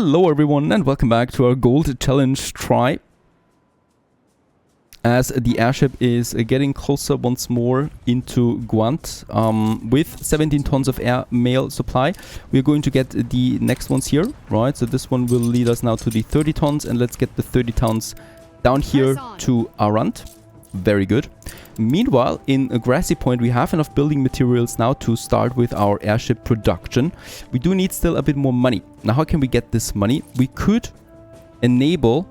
Hello everyone and welcome back to our gold challenge try. As the airship is getting closer once more into Guant with 17 tons of air mail supply. We're going to get the next ones here, right? So this one will lead us now to the 30 tons, and let's get the 30 tons down here to Arant. Very good. Meanwhile, in Grassy Point, we have enough building materials now to start with our airship production. We do need still a bit more money. Now, how can we get this money? We could enable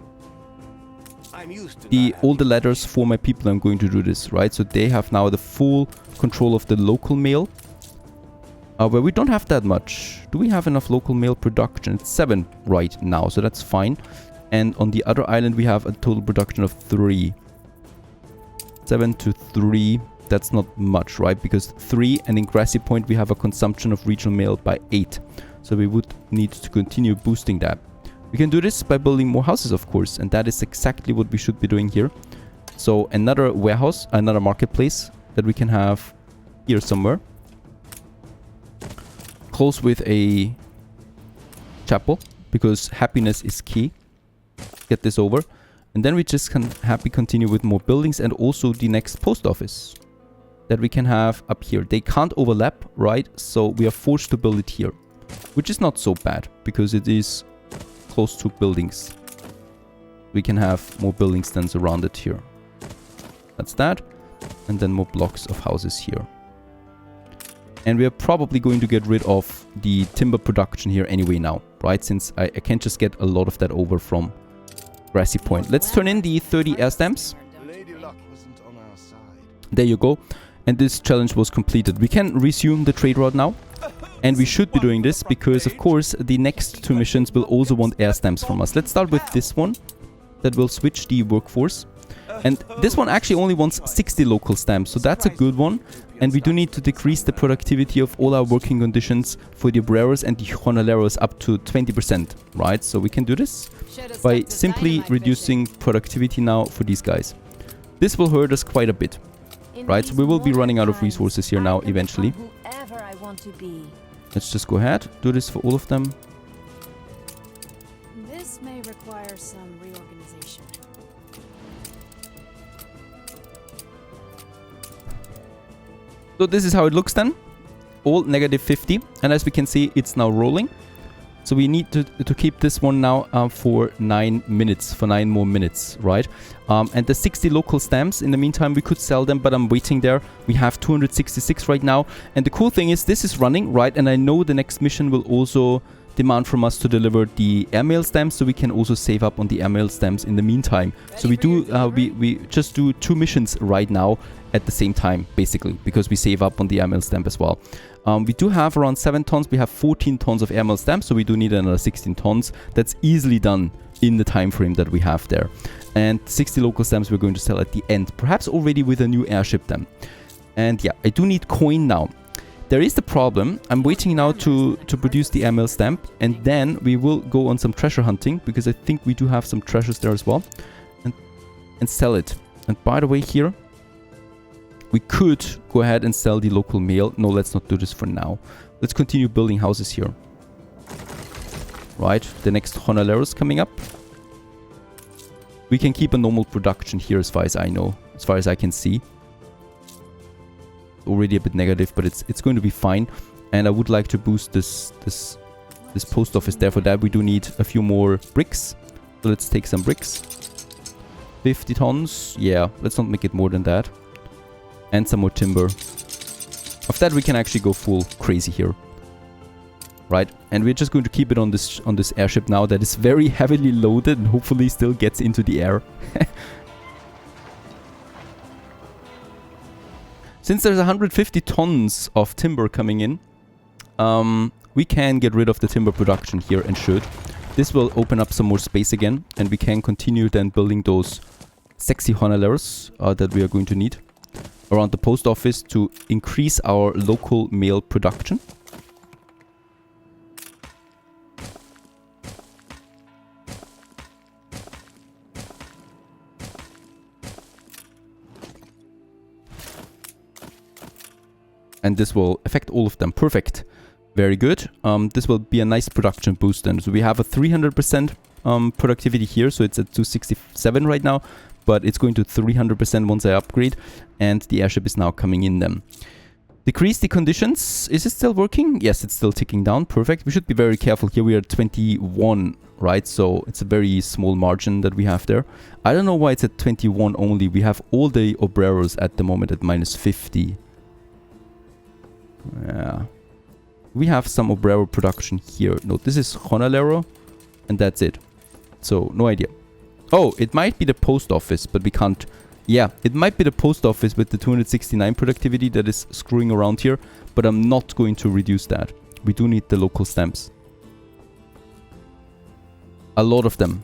all the ladders for my people. I'm going to do this, right? So they have now the full control of the local mail. Where we don't have that much. Do we have enough local mail production? It's 7 right now, so that's fine. And on the other island, we have a total production of 3. 7 to 3, that's not much, right? Because 3, and in Grassy Point we have a consumption of regional mail by 8. So we would need to continue boosting that. We can do this by building more houses, of course, and that is exactly what we should be doing here. So another warehouse, another marketplace that we can have here somewhere. Close with a chapel, because happiness is key. Get this over. And then we just can happy continue with more buildings, and also the next post office that we can have up here. They can't overlap, right? So we are forced to build it here, which is not so bad because it is close to buildings. We can have more building stands around it here. That's that. And then more blocks of houses here. And we are probably going to get rid of the timber production here anyway now, right? Since I can't just get a lot of that over from Grassy Point. Let's turn in the 30 air stamps. There you go. And this challenge was completed. We can resume the trade route now. And we should be doing this because, of course, the next 2 missions will also want air stamps from us. Let's start with this one that will switch the workforce. And this one actually only wants 60 local stamps, so that's a good one. And we do need to decrease the productivity of all our working conditions for the obrerados and the jornaleros up to 20%, right? So we can do this by simply reducing productivity now for these guys. This will hurt us quite a bit, right? So we will be running out of resources here now eventually. Let's just go ahead, do this for all of them. This may require some reorganization. So this is how it looks then. All negative 50. And as we can see, it's now rolling. So we need to keep this one now for 9 minutes, for 9 more minutes, right? And the 60 local stamps, in the meantime, we could sell them, but I'm waiting there. We have 266 right now. And the cool thing is this is running, right? And I know the next mission will also demand from us to deliver the airmail stamps, so we can also save up on the airmail stamps in the meantime. So we do we just do 2 missions right now at the same time, basically, because we save up on the airmail stamp as well. We do have around 7 tons. We have 14 tons of airmail stamps, so we do need another 16 tons. That's easily done in the time frame that we have there. And 60 local stamps we're going to sell at the end, perhaps already with a new airship then. And yeah, I do need coin now. There is the problem. I'm waiting now to produce the airmail stamp, and then we will go on some treasure hunting, because I think we do have some treasures there as well, and sell it. And by the way, here we could go ahead and sell the local mail. No, let's not do this for now. Let's continue building houses here. Right, the next jornaleros coming up. We can keep a normal production here as far as I know, as far as I can see. Already a bit negative, but it's going to be fine. And I would like to boost this post office there. For that we do need a few more bricks. So let's take some bricks. 50 tons. Yeah, let's not make it more than that. And some more timber. Of that we can actually go full crazy here. Right? And we're just going to keep it on this airship now that is very heavily loaded and hopefully still gets into the air. Since there's 150 tons of timber coming in, we can get rid of the timber production here and should. This will open up some more space again, and we can continue then building those sexy jornaleros that we are going to need around the post office to increase our local mail production. And this will affect all of them. Perfect. Very good. This will be a nice production boost then. So we have a 300% productivity here. So it's at 267 right now. But it's going to 300% once I upgrade. And the airship is now coming in then. Decrease the conditions. Is it still working? Yes, it's still ticking down. Perfect. We should be very careful. Here we are at 21, right? So it's a very small margin that we have there. I don't know why it's at 21 only. We have all the obreros at the moment at minus 50. Yeah. We have some obrero production here. No, this is Honolero. And that's it. So, no idea. Oh, it might be the post office, but we can't... Yeah, it might be the post office with the 269 productivity that is screwing around here, but I'm not going to reduce that. We do need the local stamps. A lot of them.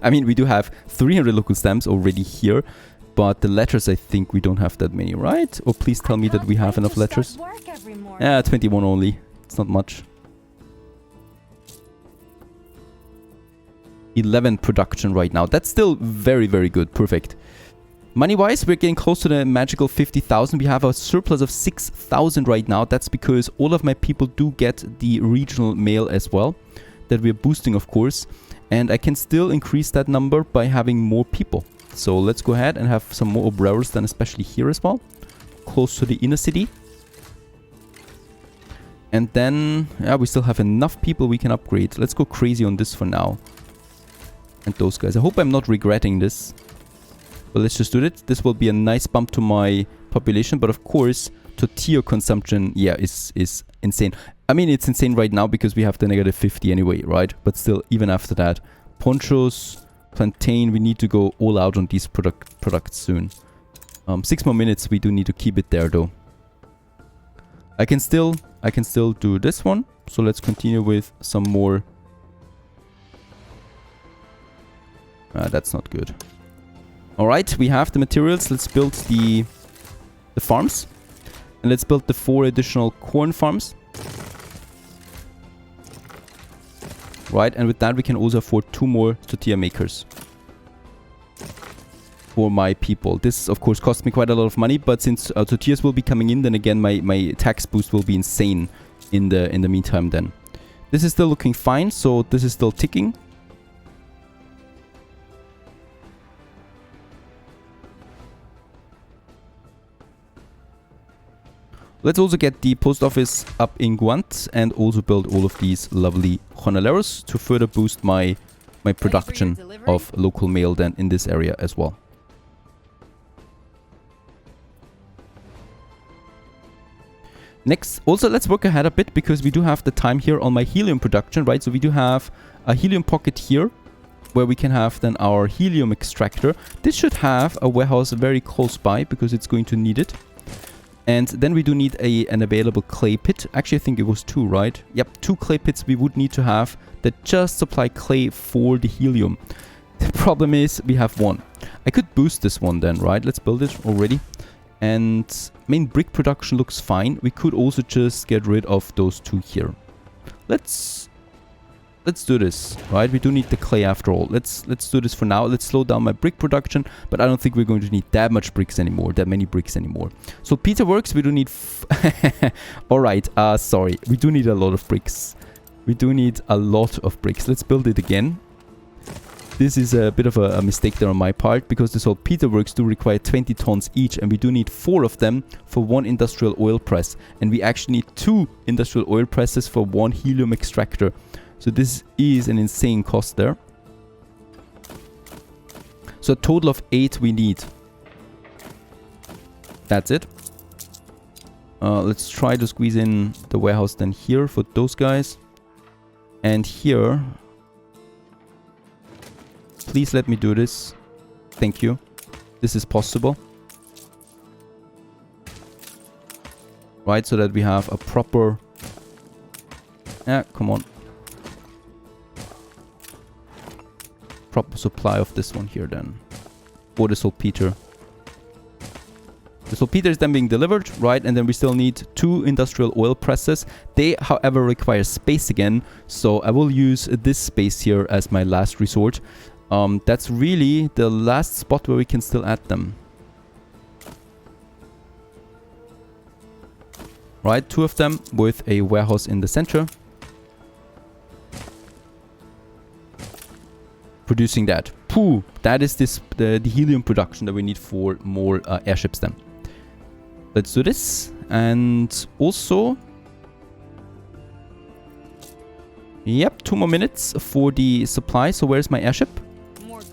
I mean, we do have 300 local stamps already here, but the letters, I think we don't have that many, right? Or please tell me that we have enough letters. Yeah, 21 only. It's not much. 11 production right now. That's still very, very good. Perfect. Money-wise, we're getting close to the magical 50,000. We have a surplus of 6,000 right now. That's because all of my people do get the regional mail as well. That we're boosting, of course. And I can still increase that number by having more people. So let's go ahead and have some more obreros then, especially here as well. Close to the inner city. And then, yeah, we still have enough people we can upgrade. Let's go crazy on this for now. And those guys. I hope I'm not regretting this. But let's just do it. This will be a nice bump to my population. But of course, tortilla consumption, yeah, is insane. I mean, it's insane right now because we have the negative 50 anyway, right? But still, even after that. Ponchos, plantain, we need to go all out on these products soon. 6 more minutes, we do need to keep it there though. I can still do this one. So let's continue with some more. That's not good. Alright, we have the materials. Let's build the farms. And let's build the 4 additional corn farms. Right, and with that we can also afford 2 more tortilla makers. For my people. This, of course, costs me quite a lot of money. But since tortillas will be coming in, then again my tax boost will be insane in the meantime then. This is still looking fine, so this is still ticking. Let's also get the post office up in Guant and also build all of these lovely Honoleros to further boost my production of local mail then in this area as well. Next, also let's work ahead a bit because we do have the time here on my helium production, right? So we do have a helium pocket here where we can have then our helium extractor. This should have a warehouse very close by because it's going to need it. And then we do need an available clay pit. Actually, I think it was 2, right? Yep, 2 clay pits we would need to have that just supply clay for the helium. The problem is we have 1. I could boost this one then, right? Let's build it already. And main brick production looks fine. We could also just get rid of those 2 here. Let's do this, right? We do need the clay after all. Let's do this for now. Let's slow down my brick production, but I don't think we're going to need that much bricks anymore, that many bricks anymore. So Peter works, we do need... Alright, sorry. We do need a lot of bricks. We do need a lot of bricks. Let's build it again. This is a bit of a mistake there on my part, because the saltpeter works do require 20 tons each, and we do need 4 of them for 1 industrial oil press. And we actually need 2 industrial oil presses for 1 helium extractor. So this is an insane cost there. So a total of 8 we need. That's it. Let's try to squeeze in the warehouse then here for those guys. And here... Please let me do this. Thank you. This is possible. Right, so that we have a proper... Yeah, come on. Proper supply of this one here then. For the saltpeter. The saltpeter is then being delivered, right? And then we still need 2 industrial oil presses. They, however, require space again. So I will use this space here as my last resort. That's really the last spot where we can still add them. right? 2 of them with a warehouse in the center. Producing that. Pooh, that is the helium production that we need for more airships then. Let's do this. And also... Yep, 2 more minutes for the supply. So where's my airship?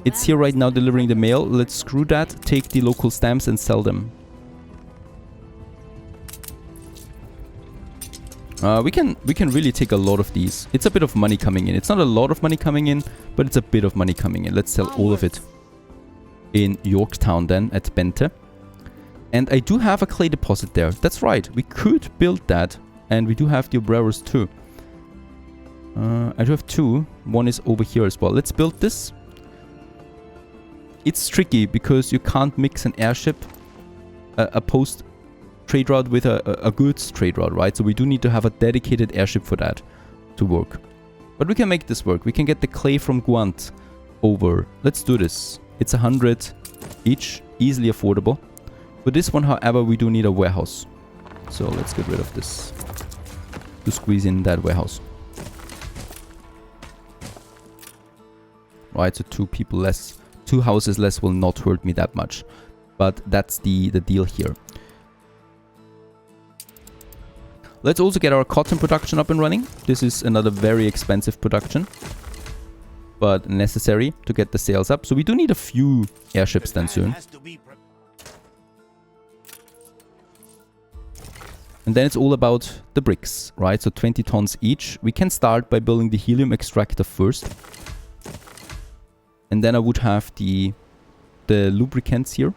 It's here right now delivering the mail. Let's screw that, take the local stamps and sell them. We can really take a lot of these. It's a bit of money coming in. It's not a lot of money coming in, but it's a bit of money coming in. Let's sell all of it in Yorktown then at Bente. And I do have a clay deposit there. That's right. We could build that. And we do have the obreros too. I do have 2. One is over here as well. Let's build this. It's tricky because you can't mix an airship, a post trade route with a goods trade route, right? So we do need to have a dedicated airship for that to work. But we can make this work. We can get the clay from Guant over. Let's do this. It's 100 each, easily affordable. For this one, however, we do need a warehouse. So let's get rid of this to squeeze in that warehouse. Right, so 2 people less, 2 houses less will not hurt me that much. But that's the deal here. Let's also get our cotton production up and running. This is another very expensive production, but necessary to get the sales up. So we do need a few airships then soon. And then it's all about the bricks, right? So 20 tons each. We can start by building the helium extractor first. And then I would have the lubricants here.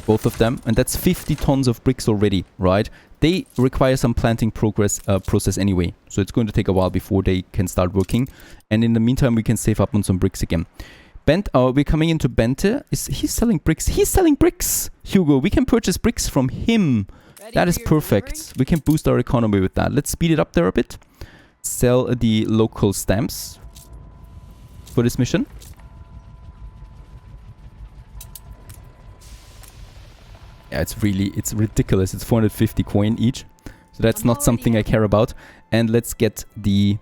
Both of them. And that's 50 tons of bricks already, right? They require some planting process anyway. So it's going to take a while before they can start working. And in the meantime, we can save up on some bricks again. We're coming into Bente. He's selling bricks. He's selling bricks, Hugo. We can purchase bricks from him. That is perfect. We can boost our economy with that. Let's speed it up there a bit. Sell the local stamps for this mission. Yeah, it's ridiculous. It's 450 coin each. So that's not something I care about. And let's get the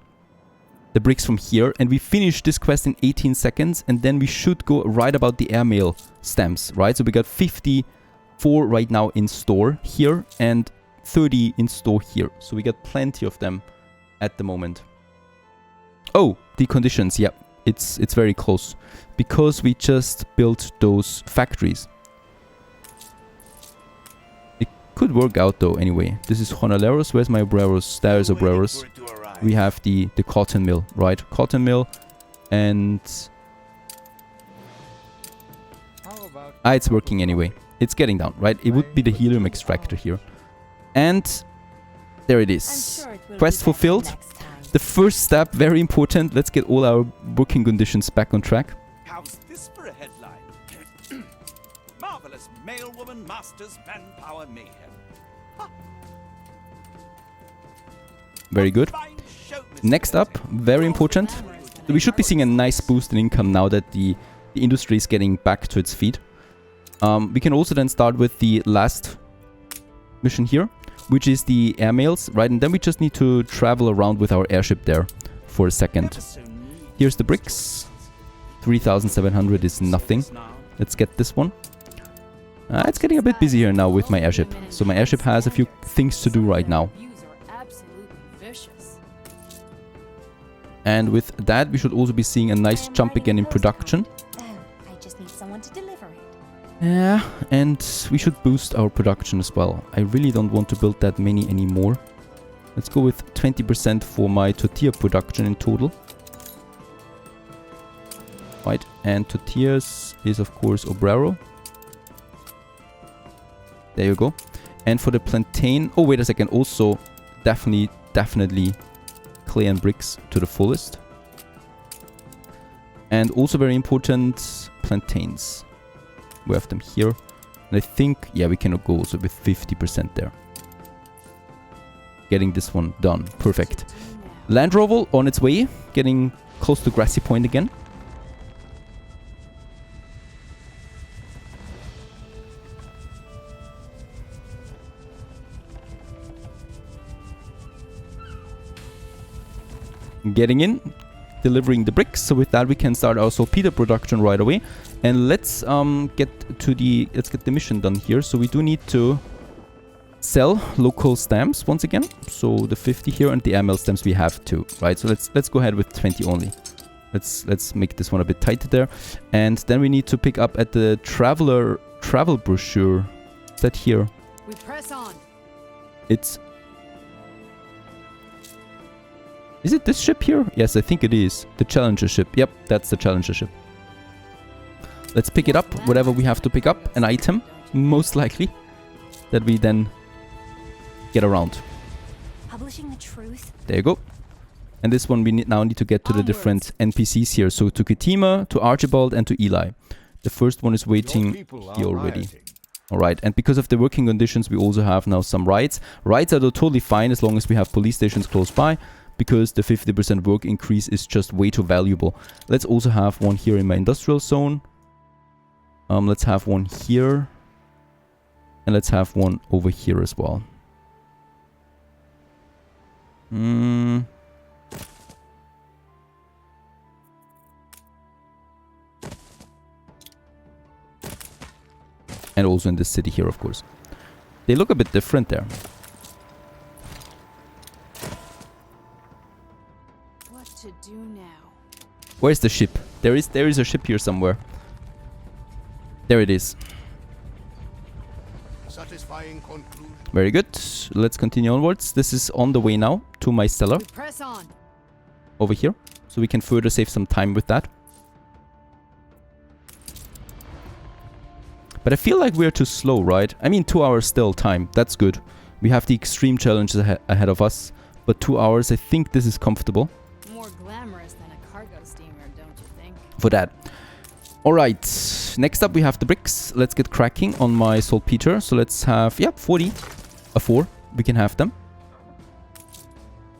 bricks from here. And we finish this quest in 18 seconds. And then we should go right about the airmail stamps, right? So we got 54 right now in store here and 30 in store here. So we got plenty of them at the moment. Oh, the conditions. Yeah, it's very close. Because we just built those factories. Could work out though anyway. This is Honaleros. Where's my obreros? There's obreros. We have the cotton mill, right? Cotton mill and... it's working anyway. It's getting down, right? It would be the helium extractor here. And there it is. Quest fulfilled. The first step, very important. Let's get all our working conditions back on track. How's this for a headline? Marvelous male woman masters manpower mayhem. Very good. Next up, very important. We should be seeing a nice boost in income now that the industry is getting back to its feet. We can also then start with the last mission here, which is the airmails, right? And then we just need to travel around with our airship there for a second. Here's the bricks. 3,700 is nothing. Let's get this one. It's getting a bit busy here now with my airship. So my airship has a few things to do right now. And with that, we should also be seeing a nice jump again in production. I just need someone to deliver it. Yeah, and we should boost our production as well. I really don't want to build that many anymore. Let's go with 20% for my tortilla production in total. Right, and tortillas is of course obrero. There you go. And for the plantain... Oh, wait a second. Also, definitely clay and bricks to the fullest. And also very important, plantains. We have them here. And I think, yeah, we can go also with 50% there. Getting this one done. Perfect. Land Rover on its way. Getting close to Grassy Point again. getting in, delivering the bricks. So with that, we can start our saltpeter production right away. And let's get the mission done here. So we do need to sell local stamps once again. So the 50 here and the airmail stamps we have too, right? So let's go ahead with 20 only. Let's make this one a bit tighter there. And then we need to pick up at the travel brochure. Is that here? We press on. Is it this ship here? Yes, I think it is. The Challenger ship. Yep, that's the Challenger ship. Let's pick it up, whatever we have to pick up. An item, most likely, that we then get around. Publishing the truth. There you go. And this one we now need to get to the different NPCs here. So to Ketima, to Archibald, and to Eli. The first one is waiting here already. Alright, and because of the working conditions, we also have now some rights. Rights are totally fine as long as we have police stations close by, because the 50% work increase is just way too valuable. Let's also have one here in my industrial zone. Let's have one here. And let's have one over here as well. And also in this city here, of course. They look a bit different there. What to do now? Where's the ship? There is a ship here somewhere. There it is. Satisfying conclusion. Very good. Let's continue onwards. This is on the way now to my cellar We press on. over here. So we can further save some time with that. But I feel like we're too slow, right? I mean, 2 hours still time. That's good. We have the extreme challenges ahead of us. But 2 hours, I think this is comfortable. More glamorous than a cargo steamer, don't you think? For that. Alright. Next up, we have the bricks. Let's get cracking on my saltpeter. So let's have, yeah, 40. 4. We can have them.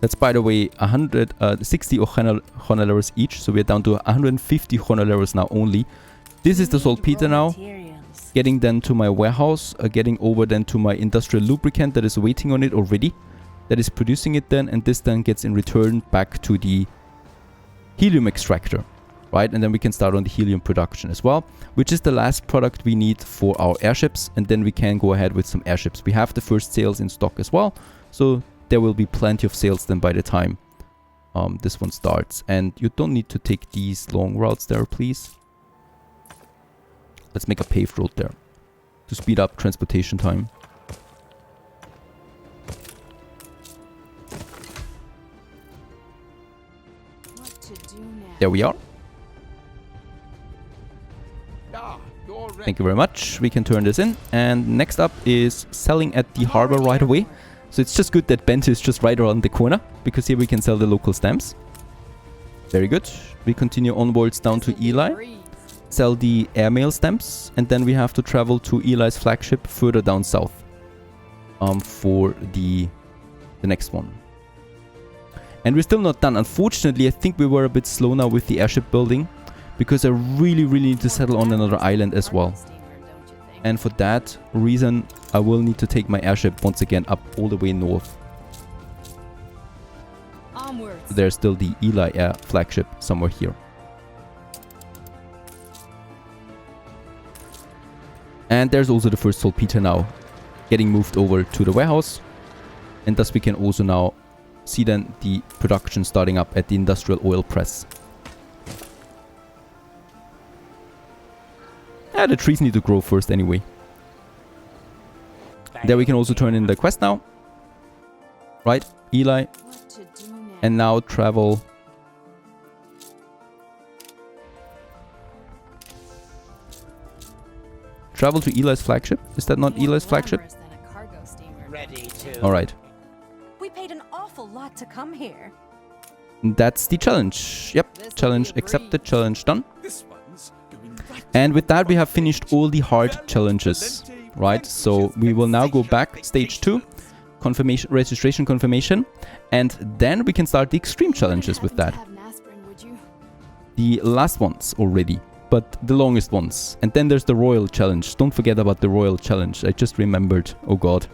That's, by the way, 60 honorarios each. So we're down to 150 honorarios now only. This is the saltpeter now. Getting then to my warehouse, getting over then to my industrial lubricant that is waiting on it already. That is producing it then, and this then gets in return back to the helium extractor, right? And then we can start on the helium production as well, which is the last product we need for our airships, and then we can go ahead with some airships. We have the first sales in stock as well, so there will be plenty of sales then by the time this one starts. And you don't need to take these long routes there, please. Let's make a paved road there to speed up transportation time. What to do now? There we are. Ah, you're ready. Thank you very much. We can turn this in. And next up is selling at the harbor right away. So it's just good that Bent is just right around the corner, because here we can sell the local stamps. Very good. We continue onwards down to Eli. Sell the airmail stamps, and then we have to travel to Eli's flagship further down south for the next one. And we're still not done. Unfortunately, I think we were a bit slow now with the airship building, because I really need to settle on another island as well. And for that reason, I will need to take my airship once again up all the way north. Onwards. There's still the Eli air flagship somewhere here. And there's also the first saltpeter now getting moved over to the warehouse. And thus we can also now see then the production starting up at the industrial oil press. The trees need to grow first anyway. There we can also turn in the quest now. Right, Eli. What to do now? And now travel... Travel to Eli's flagship? Is that not More Eli's flagship? glamorous than a cargo steamer. Ready to. Alright. We paid an awful lot to come here. That's the challenge. Yep, This'll challenge be a accepted, breeze. challenge done. This one's going right. And with that we have finished all the hard challenges. Right, so we will now go back, stage 2, confirmation, registration confirmation, and then we can start the extreme challenges with that. Have an aspirin, would you? The last ones already, but the longest ones. And then there's the royal challenge. Don't forget about the royal challenge. I just remembered. Oh god.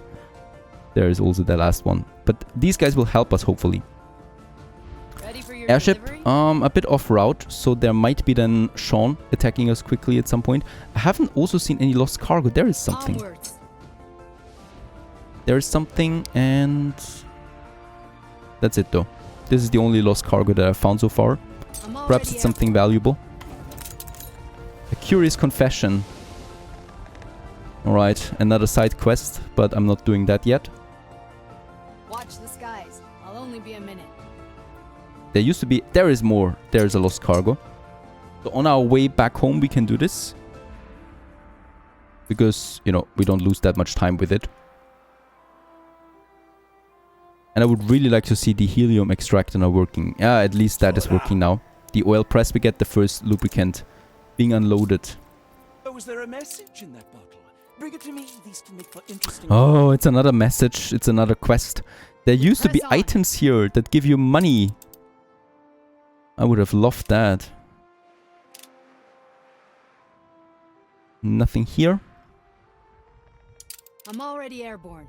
There is also the last one. But these guys will help us, hopefully. Ready for your your Airship, delivery? a bit off route, so there might be then Sean attacking us quickly at some point. I haven't also seen any lost cargo. There is something. Onwards. There is something, and that's it though. This is the only lost cargo that I've found so far. Perhaps it's something valuable. A curious confession. Alright, another side quest, but I'm not doing that yet. Watch the skies. I'll only be a minute. There used to be... There is more. There is a lost cargo. So on our way back home we can do this. Because, you know, we don't lose that much time with it. And I would really like to see the helium extractor now working. Yeah, at least that is working now. The oil press, we get the first lubricant being unloaded. Oh, was there a message in that bottle? Bring it to me. These can make for interesting. Oh, it's another message. It's another quest. There used to be Press on. items here that give you money. I would have loved that. Nothing here. I'm already airborne.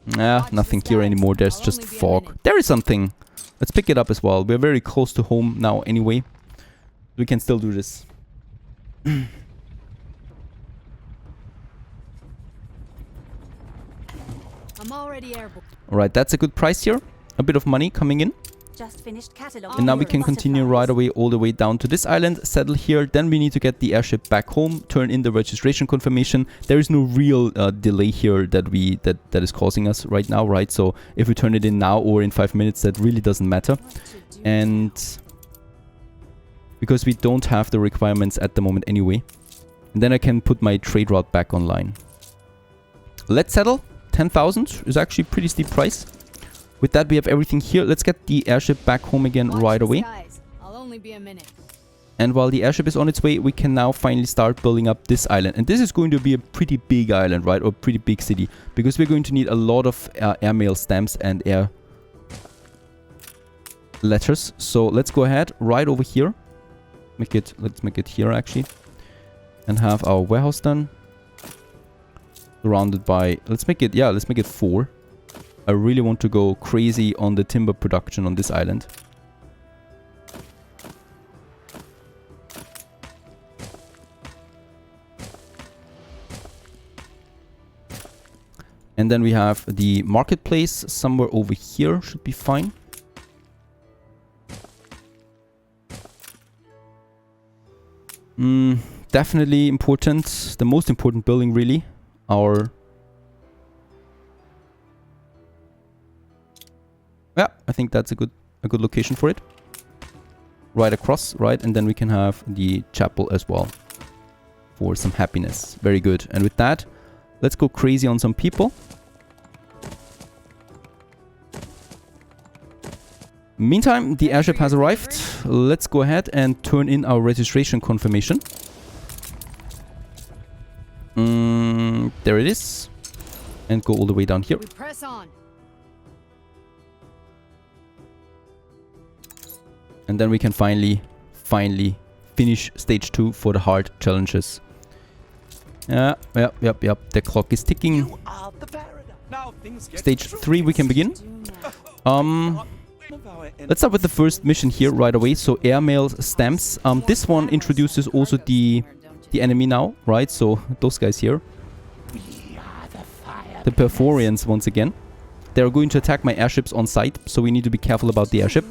Nah, Watch the nothing here skies. anymore. There's I'll just only be a fog. minute. There is something. Let's pick it up as well. We're very close to home now anyway. We can still do this. I'm already airborne. Alright, that's a good price here. A bit of money coming in. Just finished catalog. And now we can continue right away all the way down to this island, settle here. Then we need to get the airship back home, turn in the registration confirmation. There is no real delay here that is causing us right now, right? So if we turn it in now or in 5 minutes, that really doesn't matter. And because we don't have the requirements at the moment anyway. And then I can put my trade route back online. Let's settle. 10,000 is actually a pretty steep price. With that, we have everything here. Let's get the airship back home again Watch right the away. skies. I'll only be a minute. And while the airship is on its way, we can now finally start building up this island. And this is going to be a pretty big island, right? Or pretty big city. Because we're going to need a lot of airmail stamps and air letters. So let's go ahead right over here. Let's make it here actually. And have our warehouse done. Surrounded by... Let's make it 4. I really want to go crazy on the timber production on this island. And then we have the marketplace somewhere over here. Should be fine. Definitely important. The most important building really. Yeah, I think that's a good location for it. Right across, right? And then we can have the chapel as well. For some happiness. Very good. And with that, let's go crazy on some people. Meantime, the airship has arrived. Let's go ahead and turn in our registration confirmation. There it is. And go all the way down here. We press on. And then we can finally finish stage 2 for the hard challenges. Yep. The clock is ticking. You are the paradise. Now things get Stage 3 we can begin. Let's start with the first mission here right away. So airmail stamps. This one introduces also the enemy now, right? So those guys here. The Perforians once again. They're going to attack my airships on site, so we need to be careful about the airship.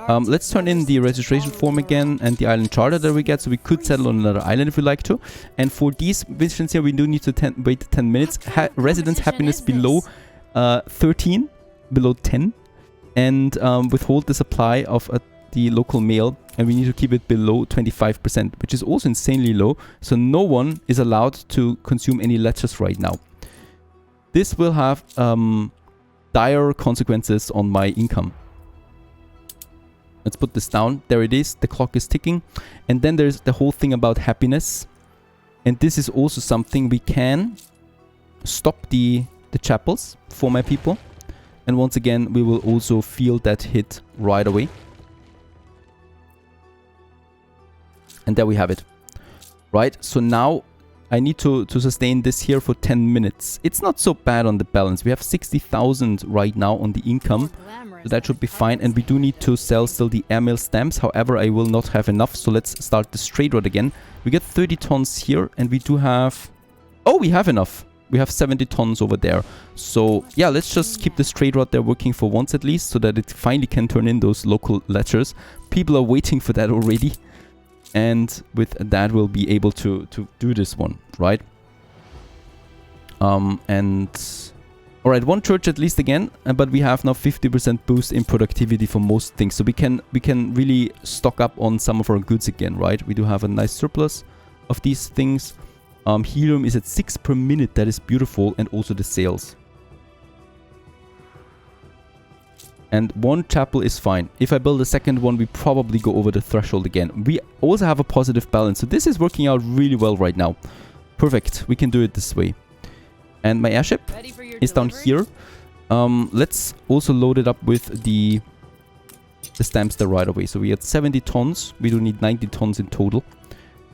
Let's turn in the registration form again and the island charter that we get, so we could settle on another island if we like to. And for these missions here, we do need to wait 10 minutes. Residence happiness below 13, below 10. And withhold the supply of the local mail, and we need to keep it below 25%, which is also insanely low. So no one is allowed to consume any letters right now. This will have dire consequences on my income. Let's put this down. There it is. The clock is ticking. And then there's the whole thing about happiness. And this is also something we can stop the chapels for my people. And once again, we will also feel that hit right away. And there we have it. Right, so now I need to sustain this here for 10 minutes. It's not so bad on the balance. We have 60,000 right now on the income. So that should be fine. And we do need to sell still the airmail stamps. However, I will not have enough. So let's start the trade route again. We get 30 tons here. And we do have... Oh, we have enough. We have 70 tons over there. So yeah, let's just keep this trade route there working for once at least. So that it finally can turn in those local letters. People are waiting for that already. And with that, we'll be able to do this one, right? All right, one church at least again, but we have now 50% boost in productivity for most things. So we can really stock up on some of our goods again, right? We do have a nice surplus of these things. Helium is at 6 per minute. That is beautiful. And also the sales. And one chapel is fine. If I build a second one, we probably go over the threshold again. We also have a positive balance. So this is working out really well right now. Perfect. We can do it this way. And my airship is down here. Let's also load it up with the stamps there right away. So we had 70 tons. We do need 90 tons in total.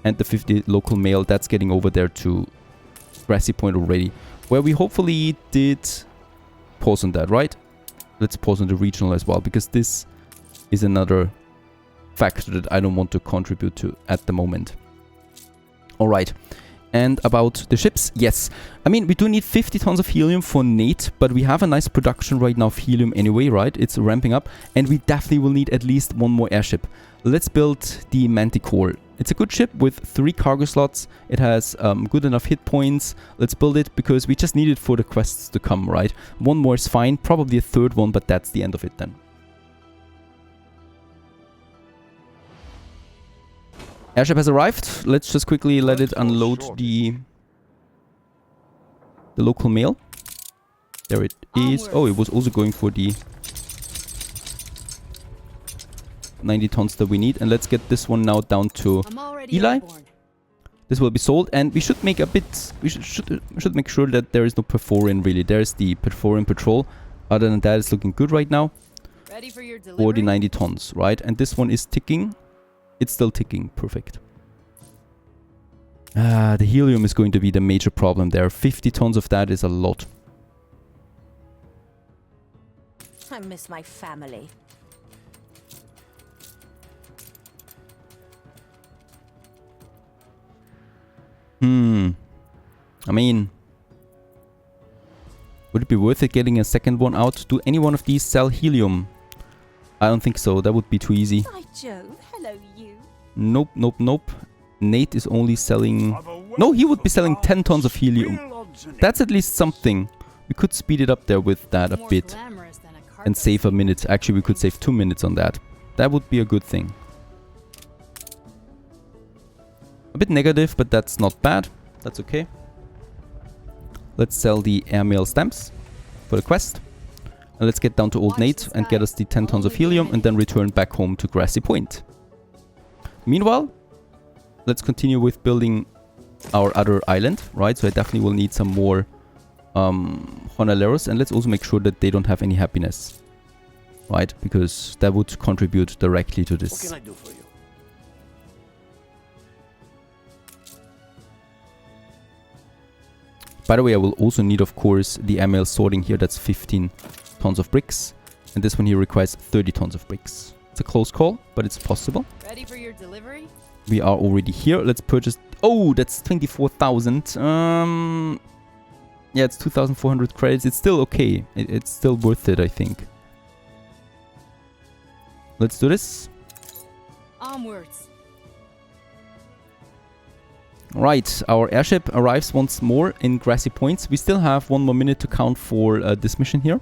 And the 50 local mail, that's getting over there to Grassy Point already. Where we hopefully did pause on that, right? Let's pause on the regional as well, because this is another factor that I don't want to contribute to at the moment. Alright, and about the ships, yes. I mean, we do need 50 tons of helium for Nate, but we have a nice production right now of helium anyway, right? It's ramping up, and we definitely will need at least one more airship. Let's build the Manticore. It's a good ship with 3 cargo slots. It has good enough hit points. Let's build it because we just need it for the quests to come, right? One more is fine. Probably a third one, but that's the end of it then. Airship has arrived. Let's just quickly let it unload the local mail. There it is. Oh, it was also going for the 90 tons that we need. And let's get this one now down to Eli. This will be sold, and we should make a bit... We should make sure that there is no Perforian really. There's the Perforian patrol. Other than that, it's looking good right now. Ready for your delivery? For the 90 tons, right? And this one is ticking. It's still ticking. Perfect. The helium is going to be the major problem there. 50 tons of that is a lot. I miss my family. I mean, would it be worth it getting a second one out? Do any one of these sell helium? I don't think so. That would be too easy. By Jove, hello you. Nope, nope, nope. Nate is only selling... No, he would be selling 10 tons of helium. That's at least something. We could speed it up there with that a bit. And save a minute. Actually, we could save 2 minutes on that. That would be a good thing. A bit negative, but that's not bad. That's okay. Let's sell the airmail stamps for the quest. And let's get down to Old Nate and get us the 10 tons of helium and then return back home to Grassy Point. Meanwhile, let's continue with building our other island, right? So I definitely will need some more Honaleros, and let's also make sure that they don't have any happiness, right? Because that would contribute directly to this. What can I do for you? By the way, I will also need, of course, the airmail sorting here. That's 15 tons of bricks. And this one here requires 30 tons of bricks. It's a close call, but it's possible. Ready for your delivery? We are already here. Let's purchase... Oh, that's 24,000. Yeah, it's 2,400 credits. It's still okay. It's still worth it, I think. Let's do this. Onwards. Right, our airship arrives once more in Grassy Points. We still have 1 more minute to count for this mission here.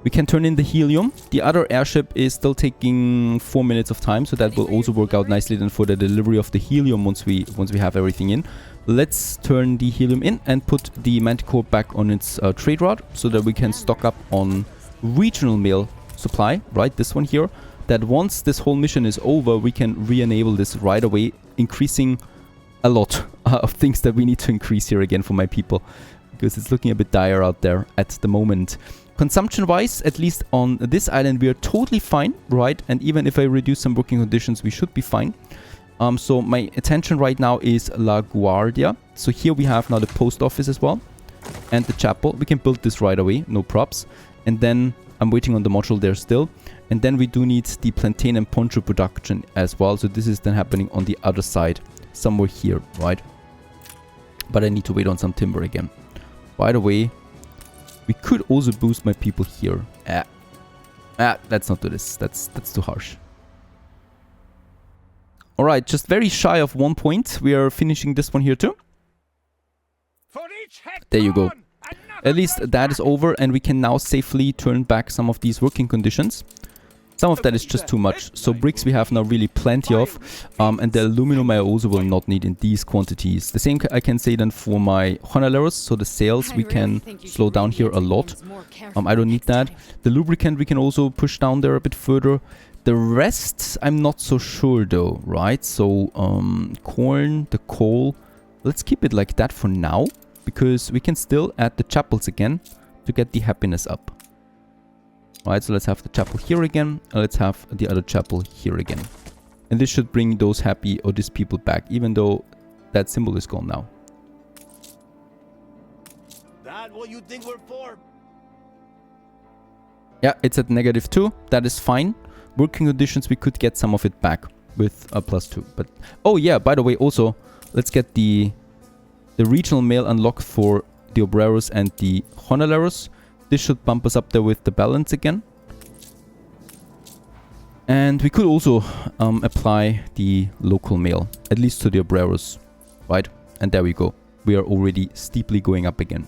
We can turn in the helium. The other airship is still taking 4 minutes of time, so that will also work out nicely then for the delivery of the helium once we have everything in. Let's turn the helium in and put the Manticore back on its trade route so that we can stock up on regional mail supply, right? This one here. That once this whole mission is over, we can re-enable this right away, increasing a lot of things that we need to increase here again for my people, because it's looking a bit dire out there at the moment. Consumption wise, at least on this island, we are totally fine, right? And even if I reduce some working conditions, we should be fine. So my attention right now is La Guardia. So here we have now the post office as well. And the chapel. We can build this right away, no props. And then I'm waiting on the module there still. And then we do need the plantain and poncho production as well. So this is then happening on the other side, somewhere here, right? But I need to wait on some timber again. By the way, we could also boost my people here. Let's not do this. That's too harsh. Alright, just very shy of 1 point. We are finishing this one here too. For each There you go. hecton, another At least that is over and we can now safely turn back some of these working conditions. Some of that is just too much. So bricks we have now really plenty of. And the aluminum I also will not need in these quantities. The same I can say then for my Honoreros. So the sales we can slow down here a lot. I don't need that. The lubricant we can also push down there a bit further. The rest I'm not so sure though, right? So corn, the coal, let's keep it like that for now. Because we can still add the chapels again to get the happiness up. Alright, so let's have the chapel here again. And let's have the other chapel here again. And this should bring those happy or these people back. Even though that symbol is gone now. That what you think we're for? Yeah, it's at -2. That is fine. Working conditions, we could get some of it back with a +2. But oh yeah, by the way, also let's get the regional mail unlocked for the obreros and the honoreros. This should bump us up there with the balance again. And we could also apply the local mail, at least to the obreros, right? And there we go. We are already steeply going up again.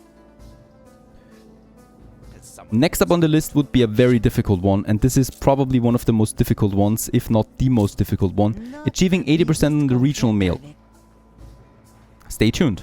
Next up on the list would be a very difficult one, and this is probably one of the most difficult ones, if not the most difficult one. Achieving 80% on the regional mail. Stay tuned.